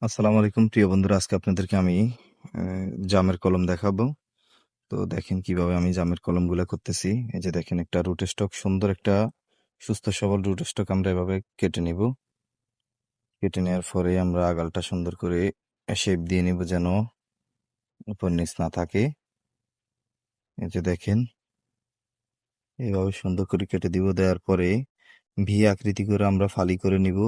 আসসালামু আলাইকুম প্রিয় বন্ধুরা, আজকে আপনাদেরকে আমি জামের কলম দেখাবো। তো দেখেন কিভাবে আমি জামের কলমগুলা করতেছি। এই যে দেখেন একটা রুট স্টক, সুন্দর একটা সুস্থ সবল রুট স্টক আমরা এভাবে কেটে নিব। কেটে নেওয়ার পরে আমরা আগালটা সুন্দর করে শেপ দিয়ে নিব যেন উপর নিচ না থাকে। এই যে দেখেন এইভাবে সুন্দর করে কেটে দিব। দেওয়ার পরে ভি আকৃতি করে আমরা ফালি করে নিব।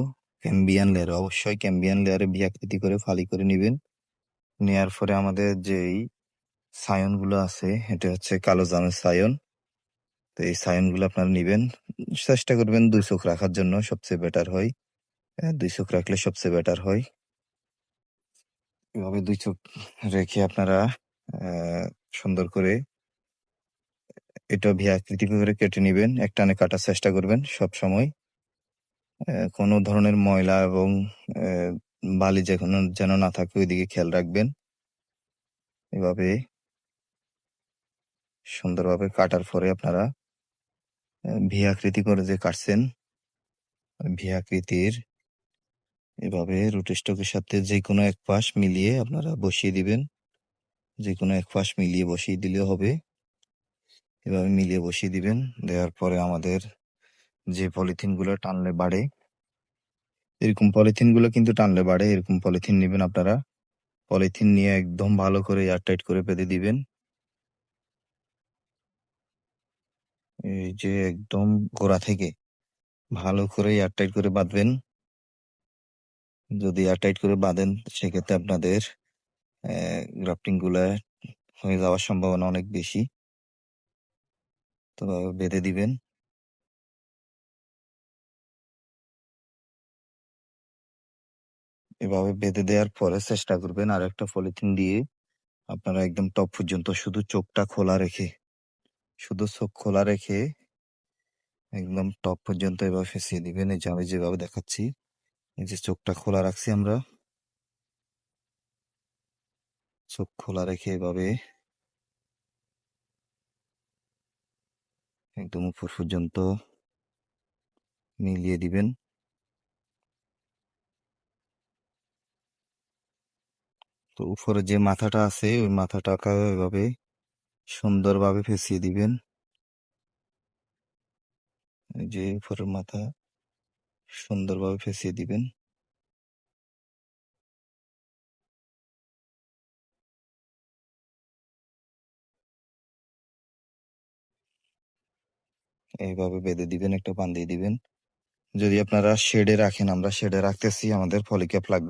ক্যাম্বিয়ান লেয়ার, অবশ্যই ক্যাম্বিয়ান লেয়ারে ভি আকৃতি করে ফালি করে নিবেন। নেয়ার পরে আমাদের যেই সায়ন গুলো আছে, এটা হচ্ছে কালো জামের সায়ন। তো এই সায়ন গুলো আপনারা নিবেন, চেষ্টা করবেন 2 চোখ রাখার জন্য, সবচেয়ে বেটার হয়। 2 চোখ রাখলে সবচেয়ে বেটার হয়। এভাবে 2 চোখ রেখে আপনারা সুন্দর করে এটা ভি আকৃতি করে কেটে নিবেন। একটানে কাটার চেষ্টা করবেন সব সময়। কোনো ধরনের ময়লা এবং বালি যেন না থাকে ওইদিকে খেয়াল রাখবেন। এভাবে সুন্দরভাবে কাটার পরে আপনারা ভি আকৃতি করে যে কাটছেন, ভি আকৃতির এভাবে রুট স্টকের সাথে যেকোনো এক পাশ মিলিয়ে আপনারা বসিয়ে দিবেন। যেকোনো এক পাশ মিলিয়ে বসিয়ে দিলেও হবে। এভাবে মিলিয়ে বসিয়ে দিবেন। দেওয়ার পরে আমাদের যে পলিথিনগুলো টানলে বাড়ে, এরকম পলিথিনগুলো কিন্তু টানলে বাড়ে, এরকম পলিথিন নিবেন আপনারা। পলিথিন নিয়ে একদম ভালো করে এয়ারটাইট করে বেঁধে দিবেন। এই যে একদম গোড়া থেকে ভালো করে এয়ারটাইট করে বাঁধবেন। যদি এয়ারটাইট করে বাঁধেন সেক্ষেত্রে আপনাদের গ্রাফটিং গুলা হয়ে যাওয়ার সম্ভাবনা অনেক বেশি। তো বেঁধে দিবেন। এভাবে বেঁধে দেওয়ার পরে চেষ্টা করবেন আর একটা পলিথিন দিয়ে আপনারা একদম টপ পর্যন্ত শুধু চোখটা খোলা রেখে, শুধু চোখ খোলা রেখে একদম টপ পর্যন্ত এভাবে ফেঁসিয়ে দিবেন। এই যে আমি যেভাবে দেখাচ্ছি, এই যে চোখটা খোলা রাখছি আমরা, চোখ খোলা রেখে এভাবে একদম উপর পর্যন্ত মিলিয়ে দিবেন। তো উপরে যে মাথাটা আছে ওই মাথাটাকে এভাবে সুন্দরভাবে ফেঁসিয়ে দিবেন। এই যে উপরের মাথা সুন্দরভাবে ফেঁসিয়ে দিবেন। এইভাবে বেঁধে দিবেন, একটা বান দিয়ে দিবেন। যদি আপনারা শেডে রাখেন, আমরা শেডে রাখতেছি, আমাদের পলিক্যাপ লাগবে।